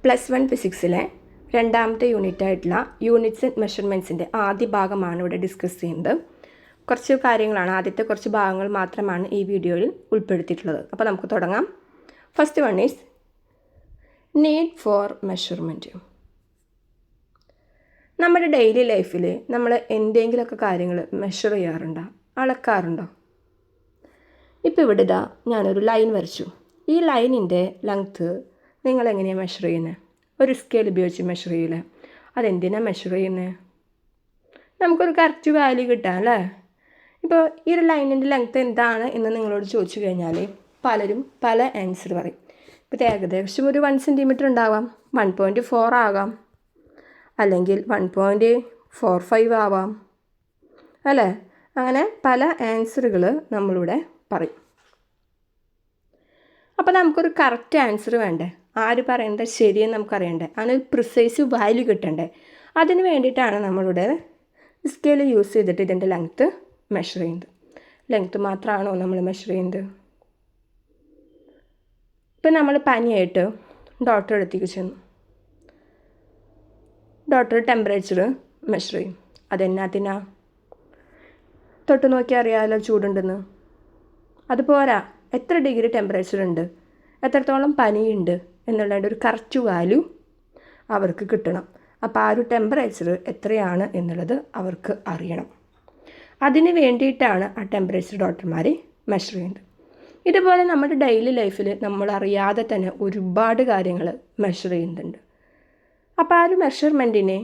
+1 ഫിസിക്സിലെ രണ്ടാമത്തെ യൂണിറ്റായിട്ടുള്ള units and മെഷർമെൻറ്റ്സിൻ്റെ ആദ്യ ഭാഗമാണ് ഇവിടെ ഡിസ്കസ് ചെയ്യുന്നത്. കുറച്ച് കാര്യങ്ങളാണ്, ആദ്യത്തെ കുറച്ച് ഭാഗങ്ങൾ മാത്രമാണ് ഈ വീഡിയോയിൽ ഉൾപ്പെടുത്തിയിട്ടുള്ളത്. അപ്പോൾ നമുക്ക് തുടങ്ങാം. First one is need for measurement. നമ്മുടെ ഡെയിലി ലൈഫിൽ നമ്മൾ എന്തെങ്കിലുമൊക്കെ കാര്യങ്ങൾ മെഷർ ചെയ്യാറുണ്ടോ, അളക്കാറുണ്ടോ? ഇപ്പോൾ ഇവിടെ ഇതാ ഞാനൊരു ലൈൻ വരച്ചു. ഈ ലൈനിൻ്റെ ലെങ്ത്ത് നിങ്ങളെങ്ങനെയാണ് മെഷർ ചെയ്യുന്നത്? ഒരു സ്കെയിൽ ഉപയോഗിച്ച് മെഷർ ചെയ്യില്ലേ? അതെന്തിനാണ് മെഷർ ചെയ്യുന്നത്? നമുക്കൊരു കറക്റ്റ് വാല്യൂ കിട്ടാം അല്ലേ? ഇപ്പോൾ ഈ ഒരു ലൈനിൻ്റെ ലെങ്ത്ത് എന്താണ് എന്ന് നിങ്ങളോട് ചോദിച്ചു കഴിഞ്ഞാൽ പലരും പല ആൻസർ പറയും. ഇപ്പോൾ ഏകദേശം ഒരു 1 സെൻറ്റിമീറ്റർ ഉണ്ടാവാം, 1.4 ആകാം, അല്ലെങ്കിൽ 1.45 ആവാം അല്ലേ? അങ്ങനെ പല ആൻസറുകൾ നമ്മളിവിടെ പറയും. അപ്പോൾ നമുക്കൊരു കറക്റ്റ് ആൻസർ വേണ്ടേ? ആര് പറയുന്നത് ശരിയെന്ന് നമുക്കറിയണ്ടേ? അതിനൊരു പ്രിസൈസ് വാല്യൂ കിട്ടണ്ടേ? അതിന് വേണ്ടിയിട്ടാണ് നമ്മളിവിടെ സ്കെയിൽ യൂസ് ചെയ്തിട്ട് ഇതിൻ്റെ ലെങ്ത്ത് മെഷർ ചെയ്യുന്നത്. ലെങ്ത്ത് മാത്രമാണോ നമ്മൾ മെഷർ ചെയ്യുന്നത്? ഇപ്പം നമ്മൾ പനിയായിട്ട് ഡോക്ടറെ അടുത്തേക്ക് ചെന്നു. ഡോക്ടർ ടെമ്പറേച്ചർ മെഷർ ചെയ്യും. അതെന്നാത്തിനാ? തൊട്ട് നോക്കി അറിയാമല്ലോ ചൂടുണ്ടെന്ന്. അതുപോരാ, എത്ര ഡിഗ്രി ടെമ്പറേച്ചർ ഉണ്ട്, എത്രത്തോളം പനിയുണ്ട് എന്നുള്ളതിൻ്റെ ഒരു കറക്റ്റ് വാല്യൂ അവർക്ക് കിട്ടണം. അപ്പോൾ ആ ഒരു ടെമ്പറേച്ചർ എത്രയാണ് എന്നുള്ളത് അവർക്ക് അറിയണം. അതിന് വേണ്ടിയിട്ടാണ് ആ ടെമ്പറേച്ചർ ഡോക്ടർമാർ മെഷർ ചെയ്യുന്നത്. ഇതുപോലെ നമ്മുടെ ഡെയിലി ലൈഫിൽ നമ്മൾ അറിയാതെ തന്നെ ഒരുപാട് കാര്യങ്ങൾ മെഷർ ചെയ്യുന്നുണ്ട്. അപ്പോൾ ആ ഒരു മെഷർമെൻറ്റിന്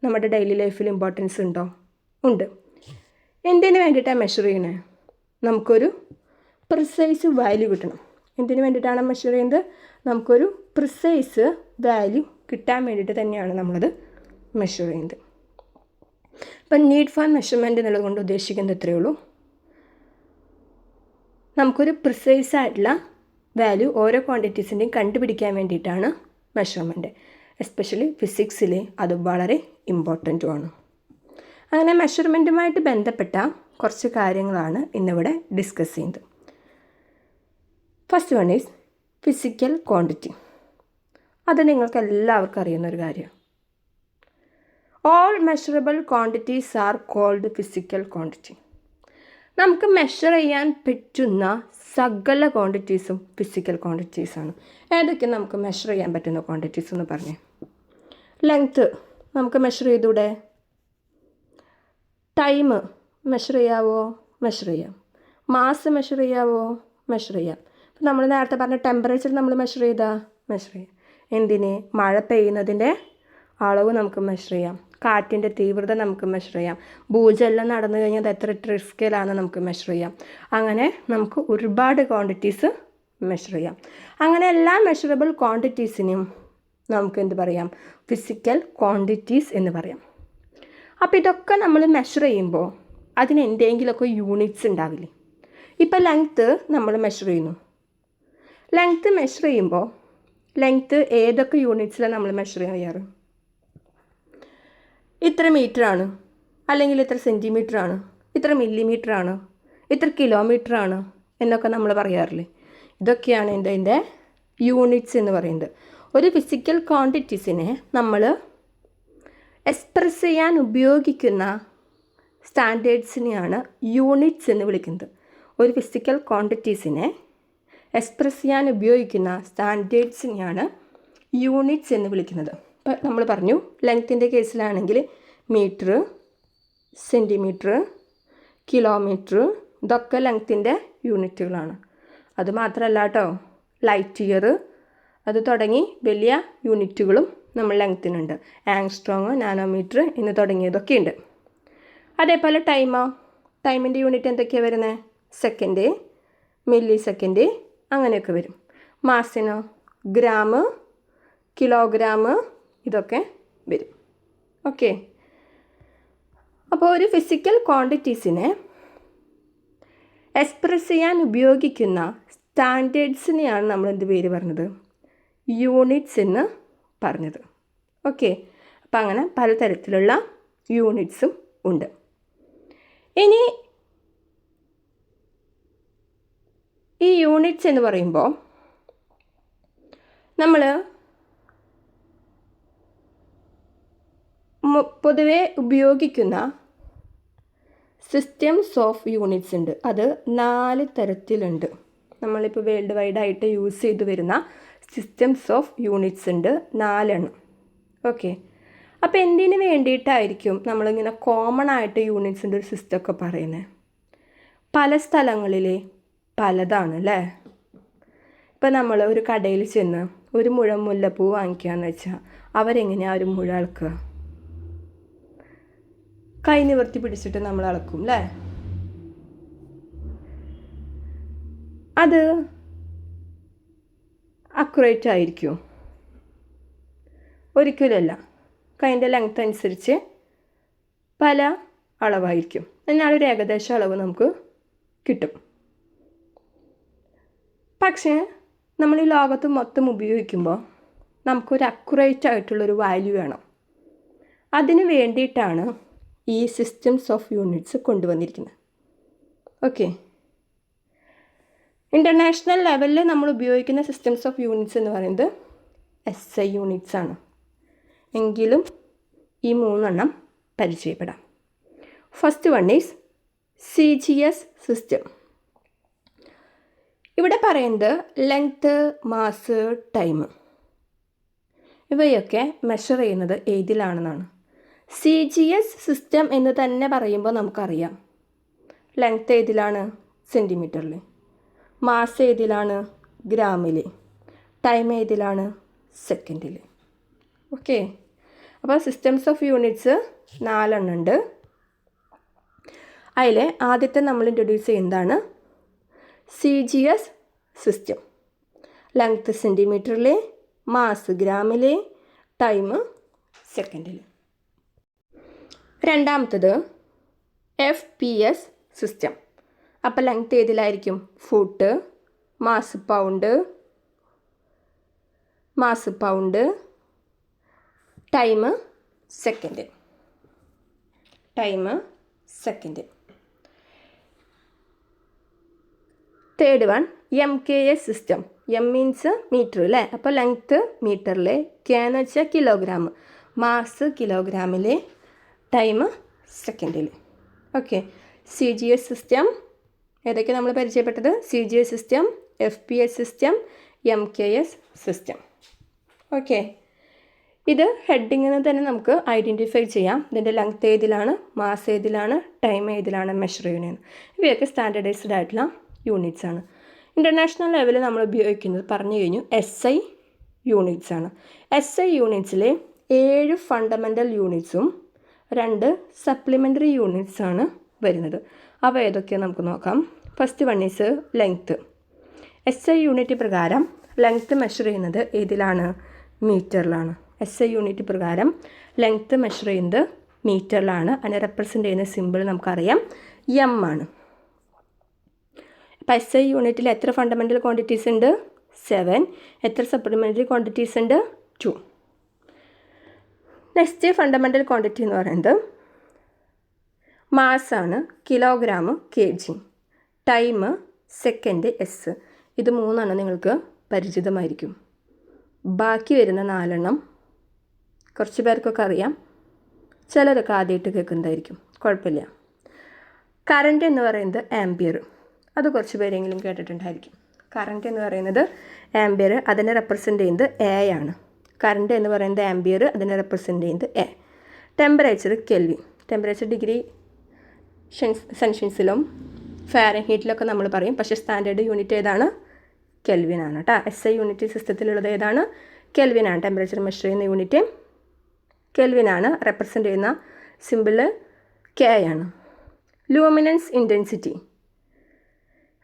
നമ്മുടെ ഡെയിലി ലൈഫിൽ ഇമ്പോർട്ടൻസ് ഉണ്ടോ? ഉണ്ട്. എന്തിനു വേണ്ടിയിട്ടാണ് മെഷർ ചെയ്യുന്നത്? നമുക്കൊരു പ്രിസൈസ് വാല്യൂ കിട്ടണം. എന്തിനു വേണ്ടിയിട്ടാണ് മെഷർ ചെയ്യുന്നത്? നമുക്കൊരു പ്രിസൈസ് വാല്യൂ കിട്ടാൻ വേണ്ടിയിട്ട് തന്നെയാണ് നമ്മളത് മെഷർ ചെയ്യുന്നത്. ഇപ്പം നീഡ് ഫോർ മെഷർമെൻറ്റ് എന്നുള്ളത് കൊണ്ട് ഉദ്ദേശിക്കുന്നത് എത്രയേ ഉള്ളൂ, നമുക്കൊരു പ്രിസൈസ് ആയിട്ടുള്ള വാല്യൂ ഓരോ ക്വാണ്ടിറ്റീസിൻ്റെയും കണ്ടുപിടിക്കാൻ വേണ്ടിയിട്ടാണ് മെഷർമെൻറ്റ്. എസ്പെഷ്യലി ഫിസിക്സിൽ അത് വളരെ ഇമ്പോർട്ടൻറ്റുമാണ്. അങ്ങനെ മെഷർമെൻറ്റുമായിട്ട് ബന്ധപ്പെട്ട കുറച്ച് കാര്യങ്ങളാണ് ഇന്നിവിടെ ഡിസ്കസ് ചെയ്യുന്നത്. First one is physical quantity. അത് നിങ്ങൾക്ക് എല്ലാവർക്കും അറിയുന്നൊരു കാര്യമാണ്. All measurable quantities are called physical quantity. നമുക്ക് മെഷർ ചെയ്യാൻ പറ്റുന്ന സകല ക്വാണ്ടിറ്റീസും ഫിസിക്കൽ ക്വാണ്ടിറ്റീസാണ്. ഏതൊക്കെ നമുക്ക് മെഷർ ചെയ്യാൻ പറ്റുന്ന ക്വാണ്ടിറ്റീസ് എന്ന് പറഞ്ഞേ? ലെങ്ത്ത് നമുക്ക് മെഷർ ചെയ്തൂടെ? ടൈം മെഷർ ചെയ്യാവോ? മെഷർ ചെയ്യാം. മാസ് മെഷർ ചെയ്യാവോ? മെഷർ ചെയ്യാം. ഇപ്പം നമ്മൾ നേരത്തെ പറഞ്ഞ ടെമ്പറേച്ചർ നമ്മൾ മെഷർ ചെയ്താൽ മെഷർ ചെയ്യാം. എന്തിന്? മഴ പെയ്യുന്നതിൻ്റെ അളവ് നമുക്ക് മെഷർ ചെയ്യാം. കാറ്റിൻ്റെ തീവ്രത നമുക്ക് മെഷർ ചെയ്യാം. ഭൂചലനം നടന്നു കഴിഞ്ഞാൽ അത് എത്ര റിസ്കിലാണെന്ന് നമുക്ക് മെഷർ ചെയ്യാം. അങ്ങനെ നമുക്ക് ഒരുപാട് ക്വാണ്ടിറ്റീസ് മെഷർ ചെയ്യാം. അങ്ങനെ എല്ലാ മെഷറബിൾ ക്വാണ്ടിറ്റീസിനും നമുക്ക് എന്ത് പറയാം? ഫിസിക്കൽ ക്വാണ്ടിറ്റീസ് എന്ന് പറയാം. അപ്പോൾ ഇതൊക്കെ നമ്മൾ മെഷർ ചെയ്യുമ്പോൾ അതിന് എന്തെങ്കിലുമൊക്കെ യൂണിറ്റ്സ് ഉണ്ടാവില്ലേ? ഇപ്പോൾ ലെങ്ത്ത് നമ്മൾ മെഷർ ചെയ്യുന്നു. ലെങ്ത്ത് മെഷർ ചെയ്യുമ്പോൾ ലെങ്ത്ത് ഏതൊക്കെ യൂണിറ്റ്സിലാണ് നമ്മൾ മെഷർ ചെയ്യാറ്? ഇത്ര മീറ്ററാണ്, അല്ലെങ്കിൽ ഇത്ര സെൻറ്റിമീറ്ററാണ്, ഇത്ര മില്ലിമീറ്ററാണ്, ഇത്ര കിലോമീറ്ററാണ് എന്നൊക്കെ നമ്മൾ പറയാറില്ലേ? ഇതൊക്കെയാണ് ഇതിൻ്റെ യൂണിറ്റ്സ് എന്ന് പറയുന്നത്. ഒരു ഫിസിക്കൽ ക്വാണ്ടിറ്റീസിനെ നമ്മൾ എക്സ്പ്രസ് ചെയ്യാൻ ഉപയോഗിക്കുന്ന സ്റ്റാൻഡേർഡ്സിനെയാണ് യൂണിറ്റ്സ് എന്ന് വിളിക്കുന്നത്. ഒരു ഫിസിക്കൽ ക്വാണ്ടിറ്റീസിനെ എക്സ്പ്രസ് ചെയ്യാൻ ഉപയോഗിക്കുന്ന സ്റ്റാൻഡേർഡ്സിനെയാണ് യൂണിറ്റ്സ് എന്ന് വിളിക്കുന്നത്. ഇപ്പോൾ നമ്മൾ പറഞ്ഞു, ലെങ്ത്തിൻ്റെ കേസിലാണെങ്കിൽ മീറ്റർ, സെൻറ്റിമീറ്റർ, കിലോമീറ്റർ, ഇതൊക്കെ ലെങ്ത്തിൻ്റെ യൂണിറ്റുകളാണ്. അതുമാത്രമല്ല കേട്ടോ, ലൈറ്റ് ഇയർ, അത് തുടങ്ങി വലിയ യൂണിറ്റുകളും നമ്മൾ ലെങ്ത്തിനുണ്ട്. ആങ്സ്ട്രോങ്, നാനോമീറ്റർ എന്ന് തുടങ്ങിയതൊക്കെ ഉണ്ട്. അതേപോലെ ടൈമിൻ്റെ യൂണിറ്റ് എന്തൊക്കെയാണ് വരുന്നത്? സെക്കൻഡ്, മില്ലി സെക്കൻഡ്, അങ്ങനെയൊക്കെ വരും. മാസിനോ ഗ്രാം, കിലോഗ്രാം, ഇതൊക്കെ വരും. ഓക്കെ. അപ്പോൾ ഒരു ഫിസിക്കൽ ക്വാണ്ടിറ്റീസിനെ എക്സ്പ്രസ് ചെയ്യാൻ ഉപയോഗിക്കുന്ന സ്റ്റാൻഡേർഡ്സിനെയാണ് നമ്മൾ എന്ത് പേര് പറഞ്ഞത്? യൂണിറ്റ്സ് എന്ന് പറഞ്ഞത്. ഓക്കെ. അപ്പം അങ്ങനെ പലതരത്തിലുള്ള യൂണിറ്റ്സും ഉണ്ട്. ഇനി ഈ യൂണിറ്റ്സ് എന്ന് പറയുമ്പോൾ നമ്മൾ പൊതുവെ ഉപയോഗിക്കുന്ന സിസ്റ്റംസ് ഓഫ് യൂണിറ്റ്സ് ഉണ്ട്. അത് 4 തരത്തിലുണ്ട്. നമ്മളിപ്പോൾ വേൾഡ് വൈഡായിട്ട് യൂസ് ചെയ്ത് വരുന്ന സിസ്റ്റംസ് ഓഫ് യൂണിറ്റ്സ് ഉണ്ട് 4 എണ്ണം. ഓക്കെ, അപ്പോൾ എന്തിനു വേണ്ടിയിട്ടായിരിക്കും നമ്മളിങ്ങനെ കോമൺ ആയിട്ട് യൂണിറ്റ്സിൻ്റെ ഒരു സിസ്റ്റമൊക്കെ പറയുന്നത്? പല സ്ഥലങ്ങളിൽ പലതാണ് അല്ലേ. ഇപ്പം നമ്മൾ ഒരു കടയിൽ ചെന്ന് ഒരു മുഴം മുല്ലപ്പൂ വാങ്ങിക്കുകയെന്ന് വെച്ചാൽ അവരെങ്ങനെയാണ് ഒരു മുഴ അളക്കുക? കൈ നിവർത്തി പിടിച്ചിട്ട് നമ്മൾ അളക്കും അല്ലേ. അത് അക്യുറേറ്റ് ആയിരിക്കുമോ? ഒരിക്കലുമല്ല. കൈൻ്റെ ലെങ്ത് അനുസരിച്ച് പല അളവായിരിക്കും. എന്നാൽ ഒരു ഏകദേശ അളവ് നമുക്ക് കിട്ടും. പക്ഷേ നമ്മൾ ഈ ലോകത്ത് മൊത്തം ഉപയോഗിക്കുമ്പോൾ നമുക്കൊരു അക്യുറേറ്റ് ആയിട്ടുള്ളൊരു വാല്യൂ വേണം. അതിന് വേണ്ടിയിട്ടാണ് ഈ സിസ്റ്റംസ് ഓഫ് യൂണിറ്റ്സ് കൊണ്ടുവന്നിരിക്കുന്നത്. ഓക്കെ, ഇൻ്റർനാഷണൽ ലെവലിൽ നമ്മൾ ഉപയോഗിക്കുന്ന സിസ്റ്റംസ് ഓഫ് യൂണിറ്റ്സ് എന്ന് പറയുന്നത് SI യൂണിറ്റ്സ് ആണ്. എങ്കിലും ഈ 3 എണ്ണം പരിചയപ്പെടാം. First one is CGS system. ഇവിടെ പറയുന്നത് ലെങ്ത്ത്, മാസ്, ടൈം ഇവയൊക്കെ മെഷർ ചെയ്യുന്നത് ഏതിലാണെന്നാണ്. CGS സിസ്റ്റം എന്ന് തന്നെ പറയുമ്പോൾ നമുക്കറിയാം ലെങ്ത്ത് ഏതിലാണ്? സെൻറ്റിമീറ്ററിൽ. മാസ് ഏതിലാണ്? ഗ്രാമിൽ. ടൈം ഏതിലാണ്? സെക്കൻഡിൽ. ഓക്കെ, അപ്പോൾ സിസ്റ്റംസ് ഓഫ് യൂണിറ്റ്സ് 4 എണ്ണം ഉണ്ട്. അതിൽ ആദ്യത്തെ നമ്മൾ ഇൻട്രൊഡ്യൂസ് ചെയ്യുന്നതാണ് CGS സിസ്റ്റം. ലെങ്ത്ത് സെൻറ്റിമീറ്ററിൽ, മാസ് ഗ്രാമിൽ, ടൈം സെക്കൻഡിൽ. രണ്ടാമത്തത് FPS സിസ്റ്റം. അപ്പോൾ ലെങ്ത്ത് ഏതിലായിരിക്കും? Foot. Mass pound, time second. Third one MKS system. M means metre അല്ലേ. അപ്പോൾ ലെങ്ത്ത് മീറ്ററിൽ, K എന്ന് വെച്ചാൽ കിലോഗ്രാം, മാസ് കിലോഗ്രാമിൽ, ടൈം സെക്കൻഡിൽ. ഓക്കെ, CGS സിസ്റ്റം ഏതൊക്കെ നമ്മൾ പരിചയപ്പെട്ടത്? CGS system, FPS system, MKS system. Okay, ഇത് ഹെഡിങ്ങിന് തന്നെ നമുക്ക് ഐഡൻറ്റിഫൈ ചെയ്യാം. ഇതിൻ്റെ ലെങ്ത്ത് ഏതിലാണ്, മാസ് ഏതിലാണ്, ടൈം ഏതിലാണ് മെഷർ ചെയ്യുന്നത്. ഇവയൊക്കെ സ്റ്റാൻഡേർഡൈസ്ഡ് ആയിട്ടുള്ള യൂണിറ്റ്സ് ആണ്. ഇൻ്റർനാഷണൽ ലെവലിൽ നമ്മൾ ഉപയോഗിക്കുന്നത് പറഞ്ഞു കഴിഞ്ഞു SI യൂണിറ്റ്സ് ആണ്. SI യൂണിറ്റ്സിൽ 7 ഫണ്ടമെൻ്റൽ യൂണിറ്റ്സും 2 സപ്ലിമെൻ്ററി യൂണിറ്റ്സ് ആണ് വരുന്നത്. അവ ഏതൊക്കെയാണ് നമുക്ക് നോക്കാം. First one is length. SI unit പ്രകാരം ലെങ്ത്ത് മെഷർ ചെയ്യുന്നത് ഏതിലാണ്? മീറ്ററിലാണ്. SI യൂണിറ്റ് പ്രകാരം ലെങ്ത്ത് മെഷർ ചെയ്യുന്നത് മീറ്ററിലാണ്. അതിനെ റെപ്രസെൻ്റ് ചെയ്യുന്ന സിമ്പിൾ നമുക്കറിയാം, M ആണ്. അപ്പോൾ SI യൂണിറ്റിൽ എത്ര ഫണ്ടമെൻ്റൽ ക്വാണ്ടിറ്റീസ് ഉണ്ട്? 7. എത്ര സപ്ലിമെൻ്ററി ക്വാണ്ടിറ്റീസ് ഉണ്ട്? 2. നെക്സ്റ്റ് ഫണ്ടമെൻ്റൽ ക്വാണ്ടിറ്റി എന്ന് പറയുന്നത് മാസാണ്, kilogram, kg. Time, second, S. ഇത് 3 നിങ്ങൾക്ക് പരിചിതമായിരിക്കും. ബാക്കി വരുന്ന 4 എണ്ണം കുറച്ച് പേർക്കൊക്കെ അറിയാം, ചിലരൊക്കെ ആദ്യമായിട്ട് കേൾക്കുന്നതായിരിക്കും. കുഴപ്പമില്ല. കറണ്ട് എന്ന് പറയുന്നത് ആംപിയർ. അത് കുറച്ച് പേരെങ്കിലും കേട്ടിട്ടുണ്ടായിരിക്കും. കറണ്ട് എന്ന് പറയുന്നത് ആംപിയർ, അതിനെ റെപ്രസെൻ്റ് ചെയ്യുന്നത് A ആണ്. കറണ്ട് എന്ന് പറയുന്നത് ആംപിയർ, അതിനെ റെപ്രസെൻ്റ് ചെയ്യുന്നത് A. Temperature kelvin. Temperature degree സെൽഷ്യസിലും ഫാരൻഹീറ്റിലൊക്കെ നമ്മൾ പറയും. പക്ഷേ സ്റ്റാൻഡേർഡ് യൂണിറ്റ് ഏതാണ്? കെൽവിൻ ആണ് കേട്ടോ. SI യൂണിറ്റ് സിസ്റ്റത്തിലുള്ളത് ഏതാണ്? കെൽവിൻ ആണ്. ടെമ്പറേച്ചർ മെഷർ ചെയ്യുന്ന യൂണിറ്റ് കെൽവിൻ ആണ്. റെപ്രസെൻ്റ് ചെയ്യുന്ന സിമ്പിൾ K ആണ്. ലൂമിനൻസ് ഇൻറ്റൻസിറ്റി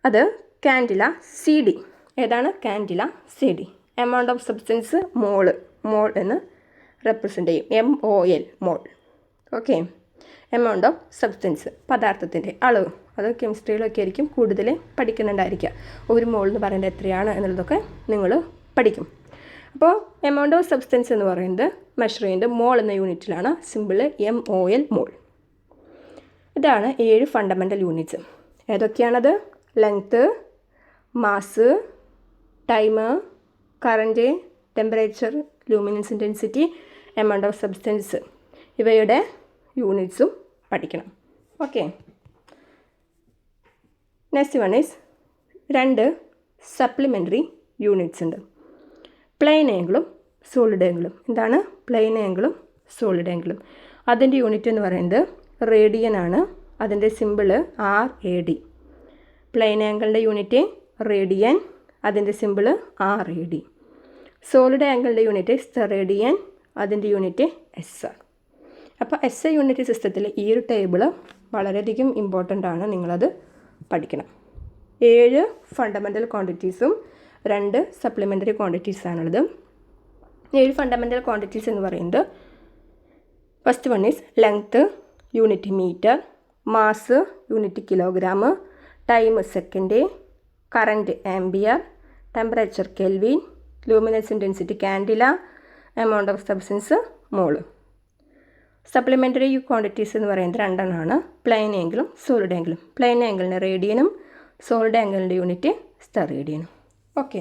അത് കാൻഡില CD. ഏതാണ്? Candela CD. Amount of substance mole എന്ന് റെപ്രസെൻ്റ് ചെയ്യും. MOL mole. Okay, amount of substance പദാർത്ഥത്തിൻ്റെ അളവ്. അത് കെമിസ്ട്രിയിലൊക്കെ ആയിരിക്കും കൂടുതൽ പഠിക്കുന്നുണ്ടായിരിക്കുക. ഒരു മോൾ എന്ന് പറയുന്നത് എത്രയാണ് എന്നുള്ളതൊക്കെ നിങ്ങൾ പഠിക്കും. അപ്പോൾ എമൗണ്ട് ഓഫ് സബ്സ്റ്റൻസ് എന്ന് പറയുന്നത് മെഷർ ചെയ്യുന്നത് മോൾ എന്ന യൂണിറ്റിലാണ്. Simple MOL mole. ഇതാണ് 7 ഫണ്ടമെൻ്റൽ യൂണിറ്റ്സ്. ഏതൊക്കെയാണത്? Length, mass, time, current, temperature, luminance intensity, amount of substance. ഇവയുടെ യൂണിറ്റ്സും പഠിക്കണം. Okay. Next one is 2 supplementary units ഉണ്ട്. പ്ലെയിൻ ആംഗിളും സോളിഡ് ആംഗിളും. എന്താണ് പ്ലെയിൻ ആംഗിളും സോളിഡ് ആംഗിളും? അതിൻ്റെ യൂണിറ്റ് എന്ന് പറയുന്നത് റേഡിയൻ ആണ്. അതിൻ്റെ സിമ്പിള് RAD. പ്ലെയിൻ ആംഗിളിൻ്റെ യൂണിറ്റ് റേഡിയൻ, അതിൻ്റെ സിമ്പിള് RAD. സോളിഡ് ആംഗിളിൻ്റെ യൂണിറ്റ് സ്റ്റെറേഡിയൻ, അതിൻ്റെ യൂണിറ്റ് SR. അപ്പോൾ SI യൂണിറ്റ് സിസ്റ്റത്തിൽ ഈ ഒരു ടേബിള് വളരെയധികം ഇമ്പോർട്ടൻ്റ് ആണ്, നിങ്ങളത് പഠിക്കണം. 7 ഫണ്ടമെൻ്റൽ ക്വാണ്ടിറ്റീസും 2 സപ്ലിമെൻ്ററി ക്വാണ്ടിറ്റീസാണുള്ളത്. 7 ഫണ്ടമെൻ്റൽ ക്വാണ്ടിറ്റീസ് എന്ന് പറയുന്നത് first one is length unit metre, mass unit kilogram, time second, current ampere, temperature kelvin, luminous intensity candela, amount of substance mole. Supplementary quantities എന്ന് പറയുന്നത് 2 എണ്ണമാണ്, പ്ലെയിൻ ആംഗിളും സോളിഡ് ആംഗിളും. പ്ലെയിൻ ആംഗിളിന് റേഡിയനും സോളിഡ് ആംഗിളിൻ്റെ യൂണിറ്റ് സ്റ്റെറേഡിയനും. ഓക്കെ.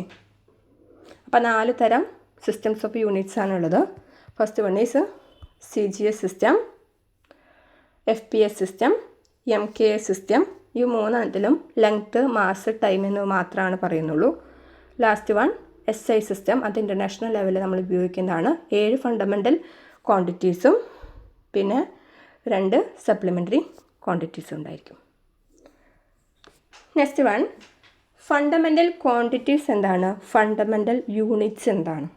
അപ്പോൾ 4 തരം സിസ്റ്റംസ് ഓഫ് യൂണിറ്റ്സ് ആണുള്ളത്. First one is CGS system, FPS system, MKS system. ഈ 3 എണ്ണത്തിലും ലെങ്ത്ത്, മാസ്, ടൈം എന്ന് മാത്രമാണ് പറയുന്നുള്ളൂ. Last one SI system. അത് ഇൻ്റർനാഷണൽ ലെവലിൽ നമ്മൾ ഉപയോഗിക്കുന്നതാണ്. 7 ഫണ്ടമെൻ്റൽ ക്വാണ്ടിറ്റീസും പിന്നെ 2 സപ്ലിമെൻ്ററി ക്വാണ്ടിറ്റീസും ഉണ്ടായിരിക്കും. നെക്സ്റ്റ് വൺ ഫണ്ടമെൻ്റൽ ക്വാണ്ടിറ്റീസ് എന്താണ്, ഫണ്ടമെൻ്റൽ യൂണിറ്റ്സ് എന്താണ്?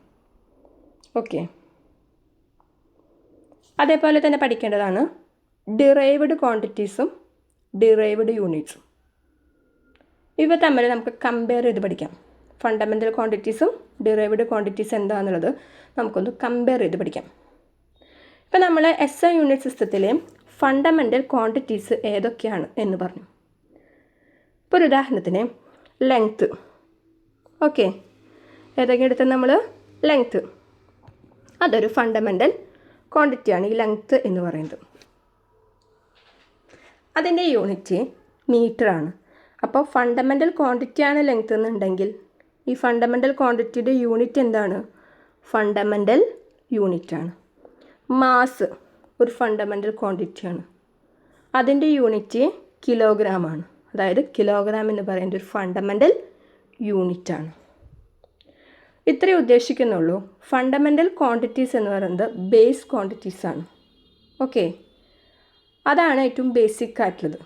ഓക്കെ. അതേപോലെ തന്നെ പഠിക്കേണ്ടതാണ് ഡിറൈവ്ഡ് ക്വാണ്ടിറ്റീസും ഡിറൈവ്ഡ് യൂണിറ്റ്സും. ഇവ തമ്മിൽ നമുക്ക് കമ്പയർ ചെയ്ത് പഠിക്കാം. ഫണ്ടമെൻ്റൽ ക്വാണ്ടിറ്റീസും ഡിറൈവ്ഡ് ക്വാണ്ടിറ്റീസ് എന്താണെന്നുള്ളത് നമുക്കൊന്ന് കമ്പയർ ചെയ്ത് പഠിക്കാം. ഇപ്പം നമ്മൾ SI യൂണിറ്റ് സിസ്റ്റത്തിലെ ഫണ്ടമെൻ്റൽ ക്വാണ്ടിറ്റീസ് ഏതൊക്കെയാണ് എന്ന് പറഞ്ഞു. ഇപ്പോൾ ഒരു ഉദാഹരണത്തിന് ലെങ്ത്ത്. ഓക്കെ. ഏതൊക്കെ എടുത്ത് നമ്മൾ ലെങ്ത്ത്, അതൊരു ഫണ്ടമെൻ്റൽ ക്വാണ്ടിറ്റിയാണ് ഈ ലെങ്ത്ത് എന്ന് പറയുന്നത്. അതിൻ്റെ യൂണിറ്റ് മീറ്ററാണ്. അപ്പോൾ ഫണ്ടമെൻ്റൽ ക്വാണ്ടിറ്റിയാണ് ലെങ്ത്ത് എന്നുണ്ടെങ്കിൽ ഈ ഫണ്ടമെൻ്റൽ ക്വാണ്ടിറ്റിയുടെ യൂണിറ്റ് എന്താണ്, ഫണ്ടമെൻ്റൽ യൂണിറ്റാണ്. മാസ് ഒരു ഫണ്ടമെൻ്റൽ ക്വാണ്ടിറ്റിയാണ്. അതിൻ്റെ യൂണിറ്റ് കിലോഗ്രാമാണ്. അതായത് കിലോഗ്രാം എന്ന് പറയുന്നത് ഒരു ഫണ്ടമെൻ്റൽ യൂണിറ്റാണ്. ഇത്രയേ ഉദ്ദേശിക്കുന്നുള്ളൂ. ഫണ്ടമെൻ്റൽ ക്വാണ്ടിറ്റീസ് എന്ന് പറയുന്നത് ബേസ് ക്വാണ്ടിറ്റീസാണ്. ഓക്കെ. അതാണ് ഏറ്റവും ബേസിക് ആയിട്ടുള്ളത്.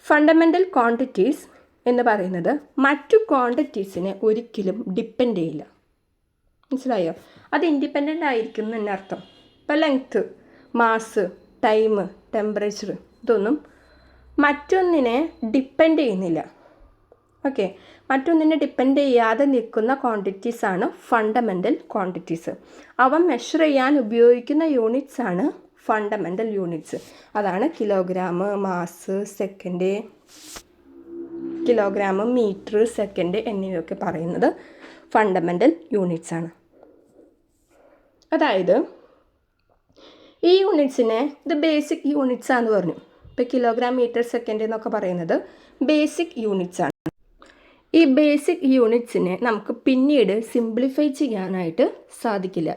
ഫണ്ടമെൻ്റൽ ക്വാണ്ടിറ്റീസ് എന്ന് പറയുന്നത് മറ്റു ക്വാണ്ടിറ്റീസിനെ ഒരിക്കലും ഡിപ്പെൻഡ് ചെയ്യില്ല. മനസ്സിലായോ? അത് ഇൻഡിപെൻഡൻ്റ് ആയിരിക്കും എന്ന് അർത്ഥം. ഇപ്പോൾ ലെങ്ത്ത്, മാസ്, ടൈം, ടെമ്പറേച്ചർ ഇതൊന്നും മറ്റൊന്നിനെ ഡിപ്പെൻഡ് ചെയ്യുന്നില്ല. ഓക്കെ. മറ്റൊന്നിനെ ഡിപ്പെൻഡ് ചെയ്യാതെ നിൽക്കുന്ന ക്വാണ്ടിറ്റീസാണ് ഫണ്ടമെൻ്റൽ ക്വാണ്ടിറ്റീസ്. അവ മെഷർ ചെയ്യാൻ ഉപയോഗിക്കുന്ന യൂണിറ്റ്സാണ് ഫണ്ടമെൻ്റൽ യൂണിറ്റ്സ്. അതാണ് kilogram, mass, second, kilogram, metre, second എന്നിവയൊക്കെ പറയുന്നത് ഫണ്ടമെൻ്റൽ യൂണിറ്റ്സ് ആണ്. അതായത് ഈ യൂണിറ്റ്സിനെ ഇത് ബേസിക് യൂണിറ്റ്സ് ആണെന്ന് പറഞ്ഞു. ഇപ്പോൾ കിലോഗ്രാം, മീറ്റർ, സെക്കൻഡ് എന്നൊക്കെ പറയുന്നത് ബേസിക് യൂണിറ്റ്സ് ആണ്. ഈ ബേസിക് യൂണിറ്റ്സിനെ നമുക്ക് പിന്നീട് സിംപ്ലിഫൈ ചെയ്യാനായിട്ട് സാധിക്കില്ല.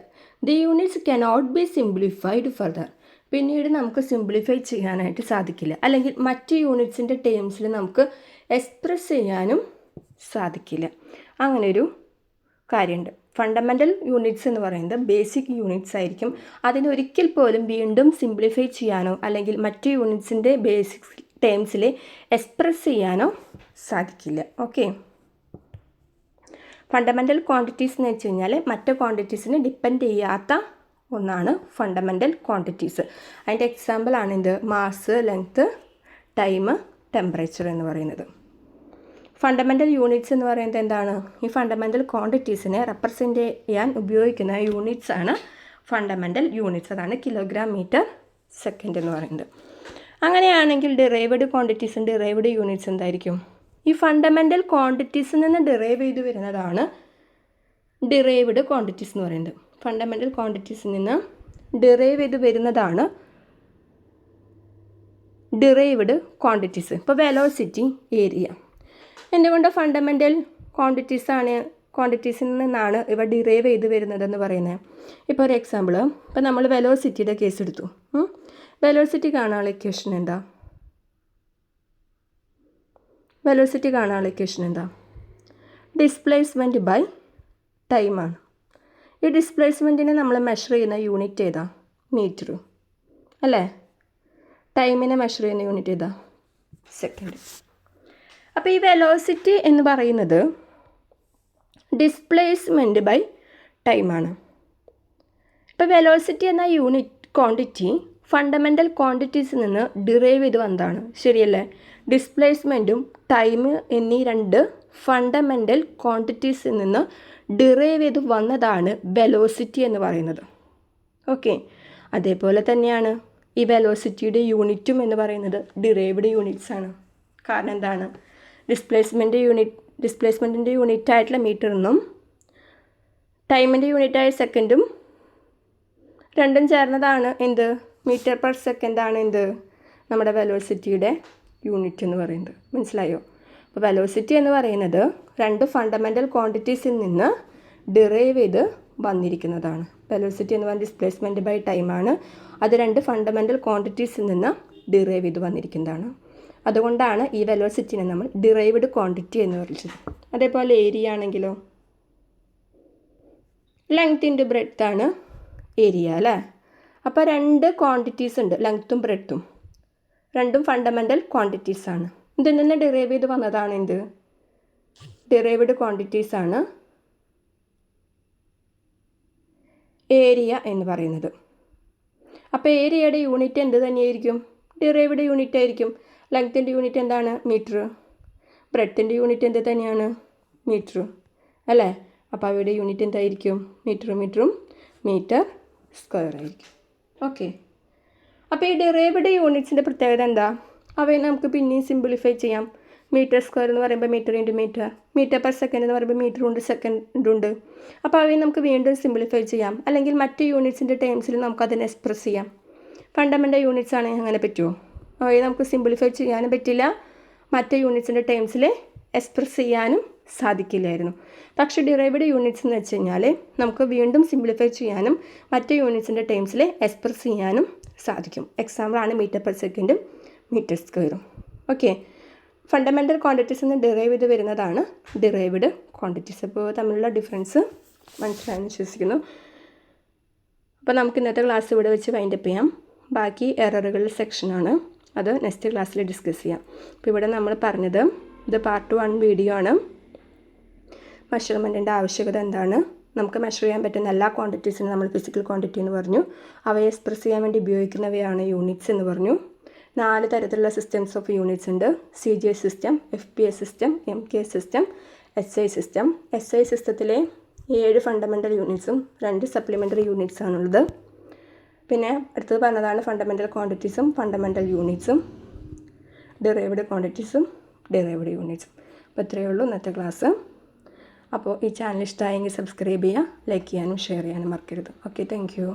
The units cannot be simplified further. പിന്നീട് നമുക്ക് സിംപ്ലിഫൈ ചെയ്യാനായിട്ട് സാധിക്കില്ല. അല്ലെങ്കിൽ മറ്റ് യൂണിറ്റ്സിൻ്റെ ടേംസിൽ നമുക്ക് എക്സ്പ്രസ് ചെയ്യാനും സാധിക്കില്ല. അങ്ങനെയൊരു കാര്യമുണ്ട്. ഫണ്ടമെൻ്റൽ യൂണിറ്റ്സ് എന്ന് പറയുന്നത് ബേസിക് യൂണിറ്റ്സ് ആയിരിക്കും. അതിനൊരിക്കൽ പോലും വീണ്ടും സിംപ്ലിഫൈ ചെയ്യാനോ അല്ലെങ്കിൽ മറ്റ് യൂണിറ്റ്സിൻ്റെ ബേസിക് ടേംസിൽ എക്സ്പ്രസ് ചെയ്യാനോ സാധിക്കില്ല. ഓക്കെ. ഫണ്ടമെൻ്റൽ ക്വാണ്ടിറ്റീസ് എന്ന് വെച്ച് കഴിഞ്ഞാൽ മറ്റ് ക്വാണ്ടിറ്റീസിനെ ഡിപ്പെൻഡ് ചെയ്യാത്ത ഒന്നാണ് ഫണ്ടമെൻ്റൽ ക്വാണ്ടിറ്റീസ്. അതിൻ്റെ എക്സാമ്പിളാണ് ഇത് മാസ്, ലെങ്ത്ത്, ടൈം, ടെമ്പറേച്ചർ എന്ന് പറയുന്നത്. ഫണ്ടമെൻ്റൽ യൂണിറ്റ്സ് എന്ന് പറയുന്നത് എന്താണ്? ഈ ഫണ്ടമെൻ്റൽ ക്വാണ്ടിറ്റീസിനെ റെപ്രസെൻ്റ് ചെയ്യാൻ ഉപയോഗിക്കുന്ന യൂണിറ്റ്സ് ആണ് ഫണ്ടമെൻ്റൽ യൂണിറ്റ്സ്. അതാണ് കിലോഗ്രാം, മീറ്റർ, സെക്കൻഡ് എന്ന് പറയുന്നത്. അങ്ങനെയാണെങ്കിൽ ഡിറൈവ്ഡ് ക്വാണ്ടിറ്റീസും ഡിറൈവ്ഡ് യൂണിറ്റ്സ് എന്തായിരിക്കും? ഈ ഫണ്ടമെൻ്റൽ ക്വാണ്ടിറ്റീസിൽ നിന്ന് ഡിറൈവ് ചെയ്ത് വരുന്നതാണ് ഡിറൈവ്ഡ് ക്വാണ്ടിറ്റീസ് എന്ന് പറയുന്നത്. ഫണ്ടമെൻ്റൽ ക്വാണ്ടിറ്റീസിൽ നിന്ന് ഡിറൈവ് ചെയ്ത് വരുന്നതാണ് ഡിറൈവ്ഡ് ക്വാണ്ടിറ്റീസ്. ഇപ്പോൾ വെലോസിറ്റി, ഏരിയ എന്തുകൊണ്ട് ഫണ്ടമെൻ്റൽ ക്വാണ്ടിറ്റീസാണ് ക്വാണ്ടിറ്റീസിൽ നിന്നാണ് ഇവ ഡിറൈവ് ചെയ്ത് വരുന്നതെന്ന് പറയുന്നത്. ഇപ്പോൾ ഒരു എക്സാമ്പിൾ, ഇപ്പോൾ നമ്മൾ വെലോസിറ്റിയുടെ കേസ് എടുത്തു. വെലോസിറ്റി കാണാനുള്ള ഇക്വേഷൻ എന്താ? വെലോസിറ്റി കാണാനുള്ള ഇക്വേഷൻ എന്താ? ഡിസ്പ്ലേസ്മെൻറ്റ് ബൈ ടൈമാണ്. ഈ ഡിസ്പ്ലേസ്മെൻറ്റിനെ നമ്മൾ മെഷർ ചെയ്യുന്ന യൂണിറ്റ് ഏതാ? മീറ്റർ അല്ലേ? ടൈമിനെ മെഷർ ചെയ്യുന്ന യൂണിറ്റ് ഏതാ? സെക്കൻഡ്. അപ്പോൾ ഈ വെലോസിറ്റി എന്ന് പറയുന്നത് ഡിസ്പ്ലേസ്മെൻറ്റ് ബൈ ടൈമാണ്. ഇപ്പോൾ വെലോസിറ്റി എന്ന യൂണിറ്റ് ക്വാണ്ടിറ്റി ഫണ്ടമെൻ്റൽ ക്വാണ്ടിറ്റീസിൽ നിന്ന് ഡിറൈവ് ചെയ്ത് വന്നതാണ്, ശരിയല്ലേ? ഡിസ്പ്ലേസ്മെൻറ്റും ടൈം എന്നീ രണ്ട് ഫണ്ടമെൻ്റൽ ക്വാണ്ടിറ്റീസിൽ നിന്ന് ഡിറൈവ് ചെയ്ത് വന്നതാണ് വെലോസിറ്റി എന്ന് പറയുന്നത്. ഓക്കെ, അതേപോലെ തന്നെയാണ് ഈ വെലോസിറ്റിയുടെ യൂണിറ്റും എന്ന് പറയുന്നത് ഡിറൈവ്ഡ് യൂണിറ്റ്സ് ആണ്. കാരണം എന്താണ്? ഡിസ്പ്ലേസ്മെൻറ്റിൻ്റെ യൂണിറ്റ് ആയിട്ടുള്ള മീറ്ററിനും ടൈമിൻ്റെ യൂണിറ്റായ സെക്കൻഡും രണ്ടും ചേർന്നതാണ് എന്ത്? മീറ്റർ പെർ സെക്കൻഡാണ് എന്ത്? നമ്മുടെ വെലോസിറ്റിയുടെ യൂണിറ്റ് എന്ന് പറയുന്നത്. മനസ്സിലായോ? അപ്പോൾ വെലോസിറ്റി എന്ന് പറയുന്നത് രണ്ട് ഫണ്ടമെൻ്റൽ ക്വാണ്ടിറ്റീസിൽ നിന്ന് ഡിറൈവ് ചെയ്ത് വന്നിരിക്കുന്നതാണ്. വെലോസിറ്റി എന്ന് പറയുന്നത് ഡിസ്പ്ലേസ്മെൻറ്റ് ബൈ ടൈമാണ്. അത് രണ്ട് ഫണ്ടമെൻ്റൽ ക്വാണ്ടിറ്റീസിൽ നിന്ന് ഡിറൈവ് ചെയ്ത് വന്നിരിക്കുന്നതാണ്. അതുകൊണ്ടാണ് ഈ വെലോസിറ്റിനെ നമ്മൾ ഡിറൈവ്ഡ് ക്വാണ്ടിറ്റി എന്ന് വിളിച്ചത്. അതേപോലെ ഏരിയ ആണെങ്കിലോ, ലെങ്ത് ഇൻറ്റു ബ്രെഡ്ത്ത് ആണ് ഏരിയ അല്ലേ? അപ്പോൾ രണ്ട് ക്വാണ്ടിറ്റീസ് ഉണ്ട്, ലെങ്ത്തും ബ്രെഡ്ത്തും. രണ്ടും ഫണ്ടമെൻ്റൽ ക്വാണ്ടിറ്റീസ് ആണ്. ഇതിൽ നിന്ന് ഡിറൈവ് ചെയ്ത് വന്നതാണ് എന്ത്? ഡിറൈവ്ഡ് ക്വാണ്ടിറ്റീസ് ആണ് ഏരിയ എന്ന് പറയുന്നത്. അപ്പോൾ ഏരിയയുടെ യൂണിറ്റ് എന്ത് തന്നെയായിരിക്കും? ഡിറൈവ്ഡ് യൂണിറ്റ് ആയിരിക്കും. ലെങ്ത്തിൻ്റെ യൂണിറ്റ് എന്താണ്? മീറ്റർ. ബ്രെഡ്ത്തിൻ്റെ യൂണിറ്റ് എന്ത് തന്നെയാണ്? മീറ്റർ അല്ലേ? അപ്പോൾ അവയുടെ യൂണിറ്റ് എന്തായിരിക്കും? മീറ്ററും മീറ്റർ സ്ക്വയർ ആയിരിക്കും. ഓക്കെ, അപ്പോൾ ഈ ഡിറൈവ്ഡ് യൂണിറ്റ്സിൻ്റെ പ്രത്യേകത എന്താ? അവയെ നമുക്ക് പിന്നെയും സിംപ്ലിഫൈ ചെയ്യാം. മീറ്റർ സ്ക്വയർ എന്ന് പറയുമ്പോൾ metre into metre, metre per second എന്ന് പറയുമ്പോൾ മീറ്റർ ഉണ്ട് സെക്കൻഡ് ഉണ്ട്. അപ്പോൾ അവയെ നമുക്ക് വീണ്ടും സിംപ്ലിഫൈ ചെയ്യാം. അല്ലെങ്കിൽ മറ്റ് യൂണിറ്റ്സിൻ്റെ ടേംസിൽ നമുക്കതിനെ എക്സ്പ്രസ് ചെയ്യാം. ഫണ്ടമെൻ്റൽ യൂണിറ്റ്സ് ആണെങ്കിൽ അങ്ങനെ പറ്റുമോ? അവയെ നമുക്ക് സിംപ്ലിഫൈ ചെയ്യാനും പറ്റില്ല, മറ്റ് യൂണിറ്റ്സിൻ്റെ ടേംസിൽ എക്സ്പ്രസ് ചെയ്യാനും സാധിക്കില്ലായിരുന്നു. പക്ഷേ ഡിറൈവ്ഡ് യൂണിറ്റ്സ് എന്ന് വെച്ച് കഴിഞ്ഞാൽ നമുക്ക് വീണ്ടും സിംപ്ലിഫൈ ചെയ്യാനും മറ്റ് യൂണിറ്റ്സിൻ്റെ ടേംസിൽ എക്സ്പ്രസ് ചെയ്യാനും സാധിക്കും. എക്സാമ്പിളാണ് മീറ്റർ പെർ സെക്കൻഡും മീറ്റർ സ്ക്വയറും. ഓക്കെ, ഫണ്ടമെൻ്റൽ ക്വാണ്ടിറ്റീസ് നിന്ന് ഡിറൈവ് ചെയ്ത് വരുന്നതാണ് ഡിറൈവ്ഡ് ക്വാണ്ടിറ്റീസ്. അപ്പോൾ തമ്മിലുള്ള ഡിഫറൻസ് മനസ്സിലായെന്ന് വിശ്വസിക്കുന്നു. അപ്പോൾ നമുക്ക് ഇന്നത്തെ ക്ലാസ് ഇവിടെ വെച്ച് വൈൻഡപ്പ് ചെയ്യാം. ബാക്കി എററുകളുടെ സെക്ഷനാണ്, അത് നെക്സ്റ്റ് ക്ലാസ്സിൽ ഡിസ്കസ് ചെയ്യാം. അപ്പോൾ ഇവിടെ നമ്മൾ പറഞ്ഞത് ഇത് പാർട്ട് 1 വീഡിയോ ആണ്. മെഷർമെൻറ്റിൻ്റെ ആവശ്യകത എന്താണ്, നമുക്ക് മെഷർ ചെയ്യാൻ പറ്റുന്ന എല്ലാ ക്വാണ്ടിറ്റീസിനും നമ്മൾ ഫിസിക്കൽ ക്വാണ്ടിറ്റി എന്ന് പറഞ്ഞു. അവയെ എക്സ്പ്രസ് ചെയ്യാൻ വേണ്ടി ഉപയോഗിക്കുന്നവയാണ് യൂണിറ്റ്സ് എന്ന് പറഞ്ഞു. 4 തരത്തിലുള്ള സിസ്റ്റംസ് ഓഫ് യൂണിറ്റ്സ് ഉണ്ട്. CGS system, FPS system, MK system, SI system. SI സിസ്റ്റത്തിലെ 7 ഫണ്ടമെൻ്റൽ യൂണിറ്റ്സും 2 സപ്ലിമെൻ്ററി യൂണിറ്റ്സ് ആണുള്ളത്. പിന്നെ അടുത്തത് പറഞ്ഞതാണ് ഫണ്ടമെൻ്റൽ ക്വാണ്ടിറ്റീസും ഫണ്ടമെൻ്റൽ യൂണിറ്റ്സും, ഡിറൈവ്ഡ് ക്വാണ്ടിറ്റീസും ഡിറൈവ്ഡ് യൂണിറ്റ്സും. അപ്പോൾ ഇത്രയേ ഉള്ളൂ ഇന്നത്തെ ക്ലാസ്. അപ്പോൾ ഈ ചാനൽ ഇഷ്ടമായെങ്കിൽ സബ്സ്ക്രൈബ് ചെയ്യുക, ലൈക്ക് ചെയ്യാനും ഷെയർ ചെയ്യാനും മറക്കരുത്. Okay, thank you.